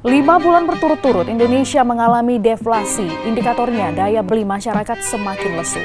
5 bulan berturut-turut Indonesia mengalami deflasi. Indikatornya daya beli masyarakat semakin lesu.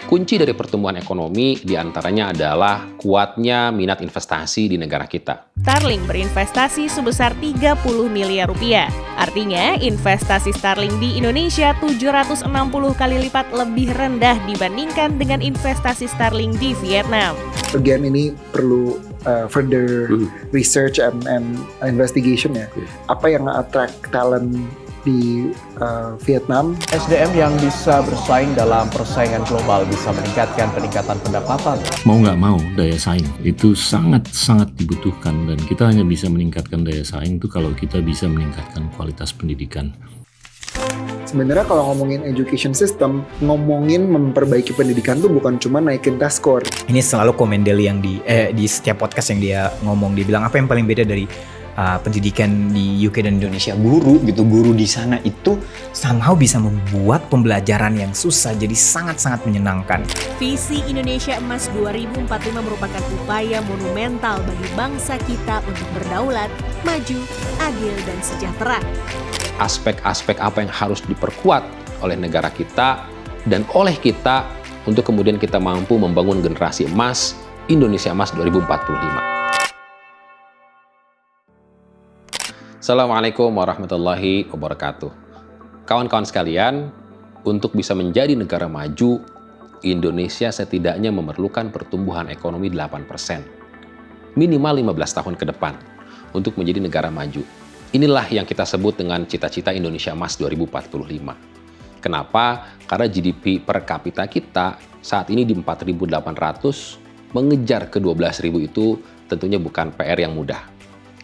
Kunci dari pertumbuhan ekonomi diantaranya adalah kuatnya minat investasi di negara kita. Starlink berinvestasi sebesar 30 miliar rupiah. Artinya investasi Starlink di Indonesia 760 kali lipat lebih rendah dibandingkan dengan investasi Starlink di Vietnam. Again, ini perlu further research and investigation ya. Apa yang attract talent di Vietnam? SDM yang bisa bersaing dalam persaingan global bisa meningkatkan peningkatan pendapatan. Mau nggak mau, daya saing itu sangat dibutuhkan, dan kita hanya bisa meningkatkan daya saing itu kalau kita bisa meningkatkan kualitas pendidikan. Sebenarnya kalau ngomongin education system, ngomongin memperbaiki pendidikan tuh bukan cuma naikin test score. Ini selalu komen Deli yang di setiap podcast yang dia ngomong, dia bilang apa yang paling beda dari pendidikan di UK dan Indonesia. Guru di sana itu somehow bisa membuat pembelajaran yang susah jadi sangat-sangat menyenangkan. Visi Indonesia Emas 2045 merupakan upaya monumental bagi bangsa kita untuk berdaulat, maju, adil, dan sejahtera. Aspek-aspek apa yang harus diperkuat oleh negara kita dan oleh kita untuk kemudian kita mampu membangun generasi emas Indonesia Emas 2045. Assalamualaikum warahmatullahi wabarakatuh. Kawan-kawan sekalian, untuk bisa menjadi negara maju, Indonesia setidaknya memerlukan pertumbuhan ekonomi 8%. Minimal 15 tahun ke depan untuk menjadi negara maju. Inilah yang kita sebut dengan cita-cita Indonesia Emas 2045. Kenapa? Karena GDP per kapita kita saat ini di 4.800, mengejar ke 12.000 itu tentunya bukan PR yang mudah.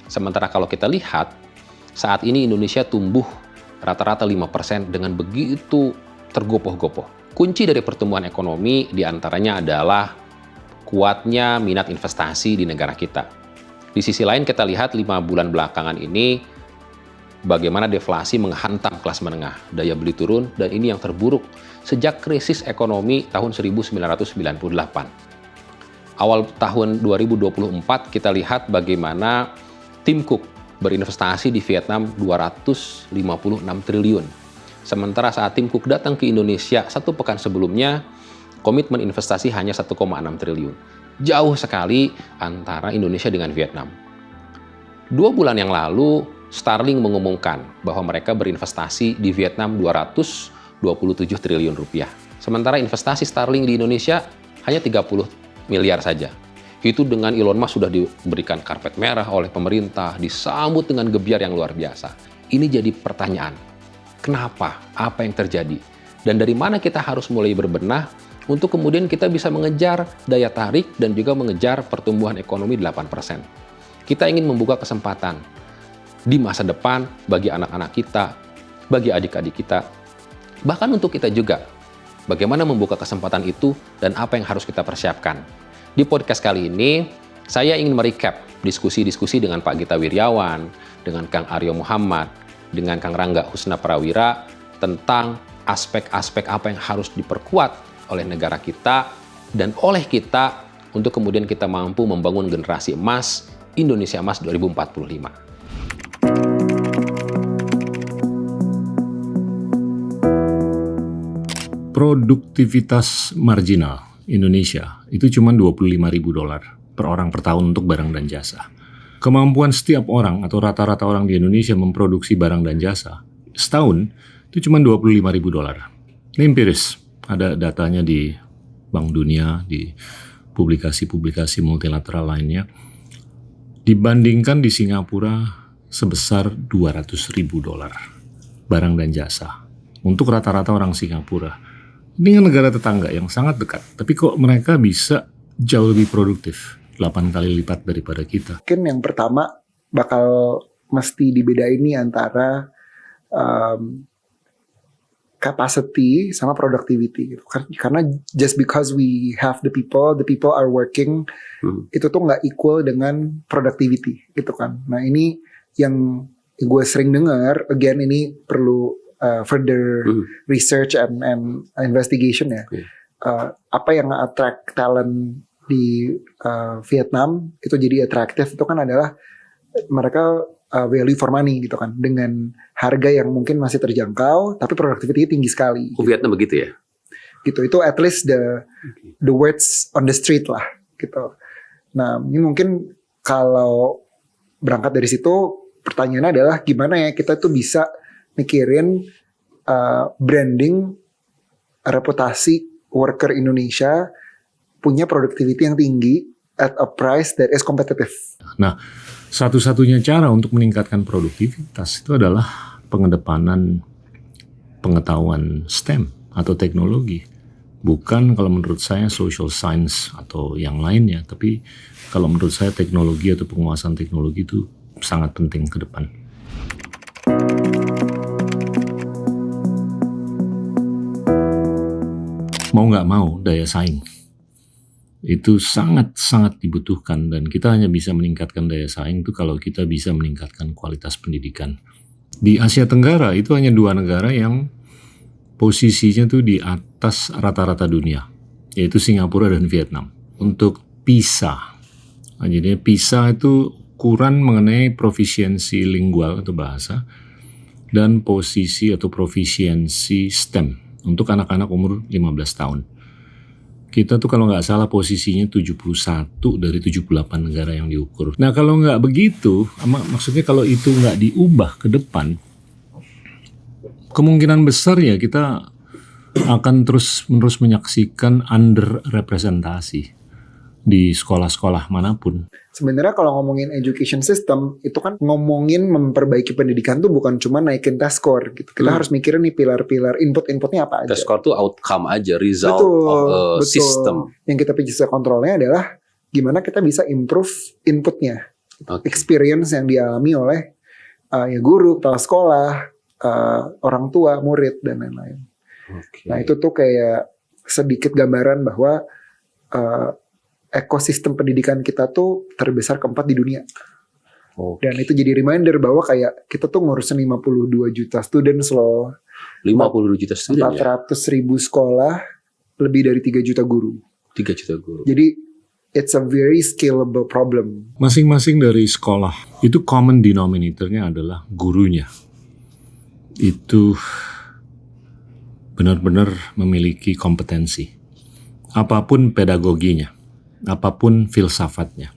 Sementara kalau kita lihat, saat ini Indonesia tumbuh rata-rata 5% dengan begitu tergopoh-gopoh. Kunci dari pertumbuhan ekonomi diantaranya adalah kuatnya minat investasi di negara kita. Di sisi lain kita lihat 5 bulan belakangan ini bagaimana deflasi menghantam kelas menengah, daya beli turun, dan ini yang terburuk sejak krisis ekonomi tahun 1998. Awal tahun 2024 kita lihat bagaimana Tim Cook berinvestasi di Vietnam 256 triliun. Sementara saat Tim Cook datang ke Indonesia satu pekan sebelumnya, komitmen investasi hanya 1,6 triliun. Jauh sekali antara Indonesia dengan Vietnam. 2 bulan yang lalu, Starlink mengumumkan bahwa mereka berinvestasi di Vietnam 227 triliun rupiah. Sementara investasi Starlink di Indonesia hanya 30 miliar saja. Itu dengan Elon Musk sudah diberikan karpet merah oleh pemerintah, disambut dengan gebiar yang luar biasa. Ini jadi pertanyaan, kenapa? Apa yang terjadi? Dan dari mana kita harus mulai berbenah untuk kemudian kita bisa mengejar daya tarik dan juga mengejar pertumbuhan ekonomi 8%. Kita ingin membuka kesempatan di masa depan bagi anak-anak kita, bagi adik-adik kita, bahkan untuk kita juga. Bagaimana membuka kesempatan itu dan apa yang harus kita persiapkan. Di podcast kali ini, saya ingin merecap diskusi-diskusi dengan Pak Gita Wirjawan, dengan Kang Aryo Muhammad, dengan Kang Rangga Husna Prawira tentang aspek-aspek apa yang harus diperkuat oleh negara kita dan oleh kita untuk kemudian kita mampu membangun generasi emas Indonesia Emas 2045. Produktivitas marginal Indonesia itu cuma $25.000 per orang per tahun untuk barang dan jasa. Kemampuan setiap orang atau rata-rata orang di Indonesia memproduksi barang dan jasa setahun itu cuma $25.000. Ini empiris, ada datanya di Bank Dunia, di publikasi-publikasi multilateral lainnya. Dibandingkan di Singapura sebesar $200.000 barang dan jasa untuk rata-rata orang Singapura. Ini kan negara tetangga yang sangat dekat, tapi kok mereka bisa jauh lebih produktif, 8 kali lipat daripada kita. Mungkin yang pertama bakal mesti dibedain ini antara capacity sama productivity gitu. Karena just because we have the people are working, itu tuh nggak equal dengan productivity gitu kan. Nah ini yang gue sering dengar, again ini perlu further research and investigation ya. Apa yang attract talent di Vietnam itu jadi atraktif itu kan adalah mereka value for money gitu kan, dengan harga yang mungkin masih terjangkau tapi productivity tinggi sekali. Vietnam begitu ya? Gitu, itu at least the words on the street lah gitu. Nah ini mungkin kalau berangkat dari situ pertanyaannya adalah gimana ya kita tuh bisa mikirin branding, reputasi worker Indonesia punya productivity yang tinggi at a price that is competitive. Nah, satu-satunya cara untuk meningkatkan produktivitas itu adalah pengedepanan pengetahuan STEM atau teknologi. Bukan kalau menurut saya social science atau yang lainnya, tapi kalau menurut saya teknologi atau penguasaan teknologi itu sangat penting ke depan. Mau nggak mau, daya saing itu sangat-sangat dibutuhkan, dan kita hanya bisa meningkatkan daya saing itu kalau kita bisa meningkatkan kualitas pendidikan. Di Asia Tenggara itu hanya 2 negara yang posisinya tuh di atas rata-rata dunia, yaitu Singapura dan Vietnam. Untuk PISA, jadi PISA itu ukuran mengenai profisiensi lingual atau bahasa, dan posisi atau profisiensi STEM untuk anak-anak umur 15 tahun. Kita tuh kalau nggak salah posisinya 71 dari 78 negara yang diukur. Nah kalau nggak begitu, maksudnya kalau itu nggak diubah ke depan, kemungkinan besar ya kita akan terus-menerus menyaksikan underrepresentasi di sekolah-sekolah manapun. Sebenarnya kalau ngomongin education system itu kan ngomongin memperbaiki pendidikan tuh bukan cuma naikin test score gitu. Kita harus mikirin nih pilar-pilar input-inputnya apa aja. Test score tuh outcome aja, result Betul. of a system. Yang kita bisa kontrolnya adalah gimana kita bisa improve inputnya, experience yang dialami oleh ya guru, kepala sekolah, orang tua, murid dan lain-lain. Nah itu tuh kayak sedikit gambaran bahwa ekosistem pendidikan kita tuh terbesar keempat di dunia. Dan itu jadi reminder bahwa kayak kita tuh ngurusin 52 juta students loh. 52 juta student 400 ribu sekolah, lebih dari 3 juta guru. 3 juta guru. Jadi it's a very scalable problem. Masing-masing dari sekolah itu common denominatornya adalah gurunya. Itu benar-benar memiliki kompetensi. Apapun pedagoginya, apapun filsafatnya.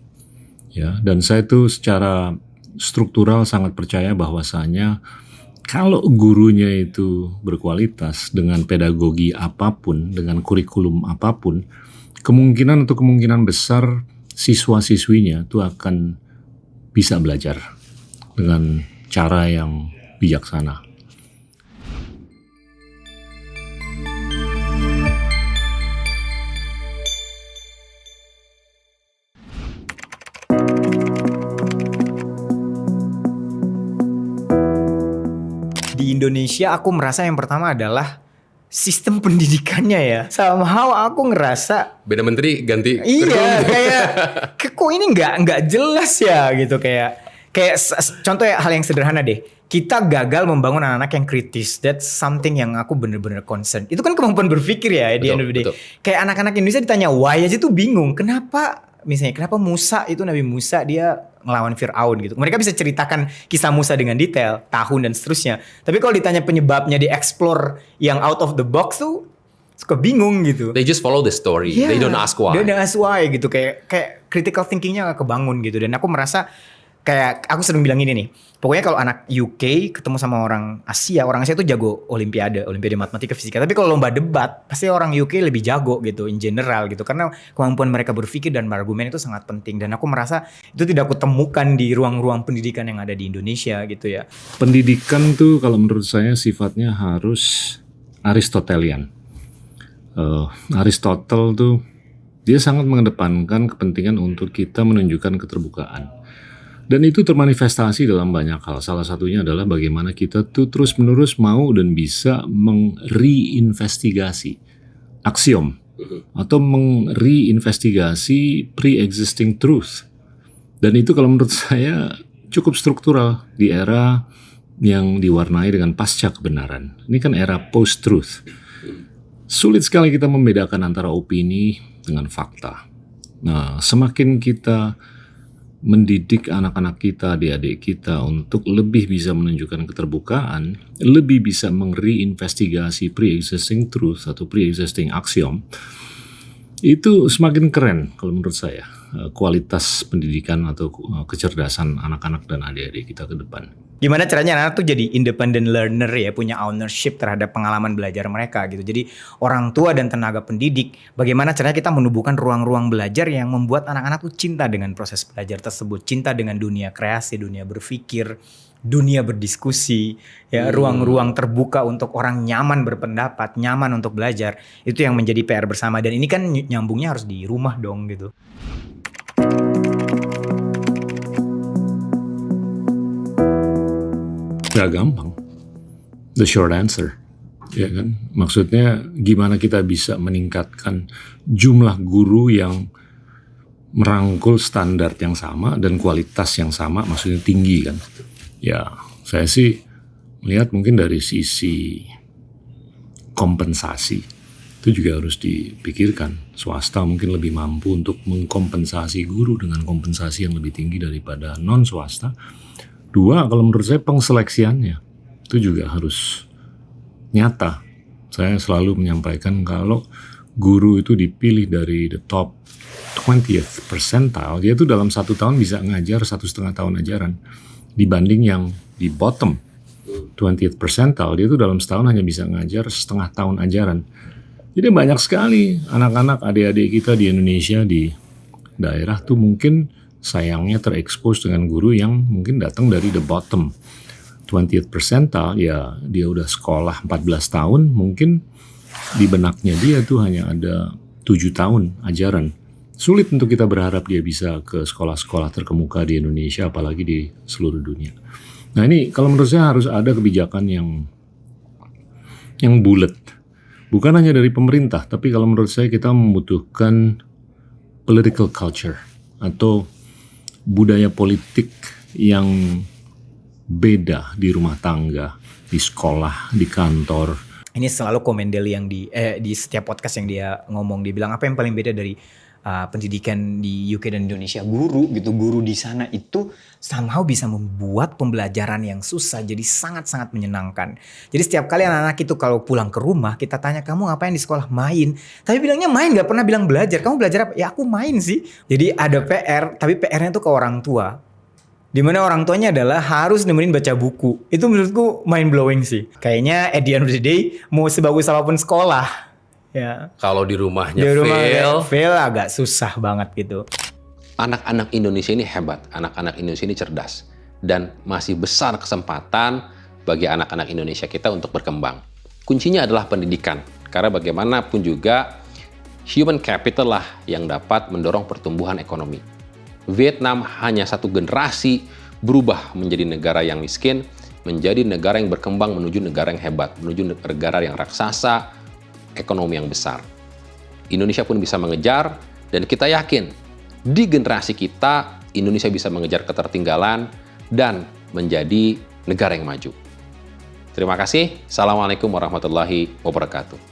Ya, dan saya tuh secara struktural sangat percaya bahwasanya kalau gurunya itu berkualitas dengan pedagogi apapun, dengan kurikulum apapun, kemungkinan besar siswa-siswinya itu akan bisa belajar dengan cara yang bijaksana. Di Indonesia aku merasa yang pertama adalah sistem pendidikannya ya. Somehow aku ngerasa Beda menteri ganti iya kayak kok ini nggak jelas ya gitu, kayak contoh ya, hal yang sederhana deh. Kita gagal membangun anak-anak yang kritis. That's something yang aku bener-bener concern. Itu kan kemampuan berpikir ya di end of the day. Kayak anak-anak Indonesia ditanya why aja tuh bingung. Kenapa Musa itu, Nabi Musa dia ngelawan Fir'aun gitu. Mereka bisa ceritakan kisah Musa dengan detail, tahun dan seterusnya. Tapi kalau ditanya penyebabnya, di explore yang out of the box tuh suka bingung gitu. They just follow the story. Yeah, They don't ask why. They don't ask why gitu. Kayak critical thinkingnya gak kebangun gitu. Dan aku merasa kayak aku sering bilang ini nih. Pokoknya kalau anak UK ketemu sama orang Asia tuh jago olimpiade matematika, fisika. Tapi kalau lomba debat, pasti orang UK lebih jago gitu in general gitu. Karena kemampuan mereka berpikir dan berargumen itu sangat penting. Dan aku merasa itu tidak aku temukan di ruang-ruang pendidikan yang ada di Indonesia gitu ya. Pendidikan tuh kalau menurut saya sifatnya harus Aristotelian. Aristotle tuh dia sangat mengedepankan kepentingan untuk kita menunjukkan keterbukaan. Dan itu termanifestasi dalam banyak hal. Salah satunya adalah bagaimana kita tuh terus-menerus mau dan bisa mengreinvestigasi aksiom atau mengreinvestigasi pre-existing truth. Dan itu kalau menurut saya cukup struktural di era yang diwarnai dengan pasca kebenaran. Ini kan era post-truth. Sulit sekali kita membedakan antara opini dengan fakta. Nah, semakin kita mendidik anak-anak kita, adik-adik kita untuk lebih bisa menunjukkan keterbukaan, lebih bisa mereinvestigasi pre-existing truth atau pre-existing axiom, itu semakin keren kalau menurut saya kualitas pendidikan atau kecerdasan anak-anak dan adik-adik kita ke depan. Gimana caranya anak tuh jadi independent learner ya, punya ownership terhadap pengalaman belajar mereka gitu. Jadi orang tua dan tenaga pendidik, bagaimana caranya kita menumbuhkan ruang-ruang belajar yang membuat anak-anak tuh cinta dengan proses belajar tersebut, cinta dengan dunia kreasi, dunia berpikir, dunia berdiskusi, ya ruang-ruang terbuka untuk orang nyaman berpendapat, nyaman untuk belajar. Itu yang menjadi PR bersama, dan ini kan nyambungnya harus di rumah dong gitu. Gak gampang. The short answer, ya kan? Maksudnya gimana kita bisa meningkatkan jumlah guru yang merangkul standar yang sama dan kualitas yang sama, maksudnya tinggi kan? Ya, saya sih melihat mungkin dari sisi kompensasi itu juga harus dipikirkan. Swasta mungkin lebih mampu untuk mengkompensasi guru dengan kompensasi yang lebih tinggi daripada non swasta. Dua, kalau menurut saya pengseleksiannya itu juga harus nyata. Saya selalu menyampaikan kalau guru itu dipilih dari the top 20th percentile, dia itu dalam 1 tahun bisa ngajar 1,5 tahun ajaran. Dibanding yang di bottom 20th percentile, dia itu dalam setahun hanya bisa ngajar 1,5 tahun ajaran. Jadi banyak sekali anak-anak adik-adik kita di Indonesia di daerah tuh mungkin sayangnya terekspos dengan guru yang mungkin datang dari the bottom 20th percentile, ya dia udah sekolah 14 tahun, mungkin di benaknya dia tuh hanya ada 7 tahun ajaran. Sulit untuk kita berharap dia bisa ke sekolah-sekolah terkemuka di Indonesia, apalagi di seluruh dunia. Nah ini kalau menurut saya harus ada kebijakan yang bulat. Bukan hanya dari pemerintah, tapi kalau menurut saya kita membutuhkan political culture atau budaya politik yang beda di rumah tangga, di sekolah, di kantor. Ini selalu komen Deli yang di setiap podcast yang dia ngomong, dia bilang apa yang paling beda dari pendidikan di UK dan Indonesia, guru di sana itu somehow bisa membuat pembelajaran yang susah jadi sangat-sangat menyenangkan. Jadi setiap kali anak-anak itu kalau pulang ke rumah kita tanya, kamu ngapain di sekolah? Main. Tapi bilangnya main, gak pernah bilang belajar. Kamu belajar apa? Ya aku main sih. Jadi ada PR, tapi PR-nya tuh ke orang tua, dimana orang tuanya adalah harus nemenin baca buku. Itu menurutku mind blowing sih. Kayaknya at the end of the day mau sebagus apapun sekolah, ya Kalau di rumahnya fail agak susah banget gitu. Anak-anak Indonesia ini hebat, anak-anak Indonesia ini cerdas, dan masih besar kesempatan bagi anak-anak Indonesia kita untuk berkembang. Kuncinya adalah pendidikan, karena bagaimanapun juga human capital lah yang dapat mendorong pertumbuhan ekonomi. Vietnam hanya 1 generasi berubah menjadi negara yang miskin, menjadi negara yang berkembang menuju negara yang hebat, menuju negara yang raksasa, ekonomi yang besar. Indonesia pun bisa mengejar, dan kita yakin di generasi kita, Indonesia bisa mengejar ketertinggalan dan menjadi negara yang maju. Terima kasih. Assalamualaikum warahmatullahi wabarakatuh.